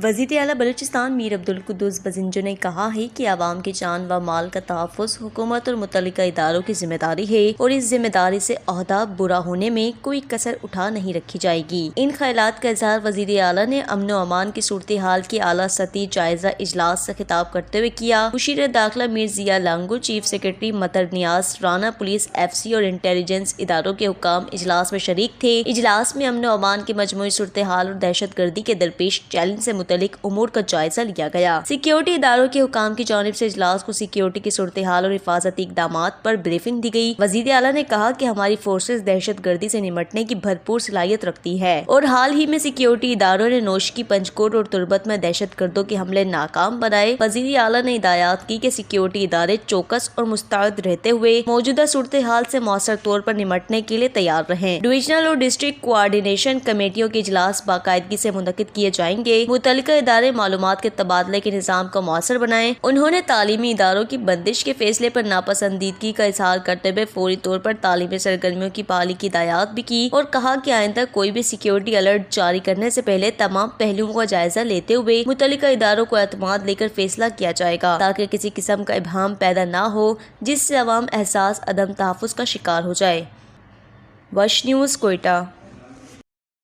وزیر اعلیٰ بلوچستان میر عبدالقدوس بزنجو نے کہا ہے کہ عوام کی جان و مال کا تحفظ حکومت اور متعلقہ اداروں کی ذمہ داری ہے اور اس ذمہ داری سے عہدہ برا ہونے میں کوئی کسر اٹھا نہیں رکھی جائے گی۔ ان خیالات کا اظہار وزیر اعلیٰ نے امن و امان کی صورتحال کی اعلیٰ سطحی جائزہ اجلاس سے خطاب کرتے ہوئے کیا۔ مشیر داخلہ میر ضیاء لانگو، چیف سیکرٹری مطر نیاز رانا، پولیس، ایف سی اور انٹیلیجنس اداروں کے حکام اجلاس میں شریک تھے۔ اجلاس میں امن و امان کی مجموعی صورتحال اور دہشت گردی کے درپیش چیلنج سے متعلق امور کا جائزہ لیا گیا۔ سیکیورٹی اداروں کے حکام کی جانب سے اجلاس کو سیکیورٹی کی صورتحال اور حفاظتی اقدامات پر بریفنگ دی گئی۔ وزیر اعلیٰ نے کہا کہ ہماری فورسز دہشت گردی سے نمٹنے کی بھرپور صلاحیت رکھتی ہے اور حال ہی میں سیکیورٹی اداروں نے نوشکی، پنجکوٹ اور تربت میں دہشت گردوں کے حملے ناکام بنائے۔ وزیر اعلیٰ نے ہدایات کی کہ سیکیورٹی ادارے چوکس اور مستعد رہتے ہوئے موجودہ صورتحال سے مؤثر طور پر نمٹنے کے لیے تیار رہیں۔ ڈویژنل اور ڈسٹرکٹ کوآرڈینیشن کمیٹیوں کے اجلاس باقاعدگی سے منعقد کیے جائیں گے۔ متعلقہ ادارے معلومات کے تبادلے کے نظام کو مؤثر بنائیں۔ انہوں نے تعلیمی اداروں کی بندش کے فیصلے پر ناپسندیدگی کا اظہار کرتے ہوئے فوری طور پر تعلیمی سرگرمیوں کی بحالی کی ہدایات بھی کی اور کہا کہ آئندہ کوئی بھی سیکیورٹی الرٹ جاری کرنے سے پہلے تمام پہلوؤں کا جائزہ لیتے ہوئے متعلقہ اداروں کو اعتماد لے کر فیصلہ کیا جائے گا تاکہ کسی قسم کا ابہام پیدا نہ ہو جس سے عوام احساس عدم تحفظ کا شکار ہو جائے۔ وش نیوز، کوئٹہ۔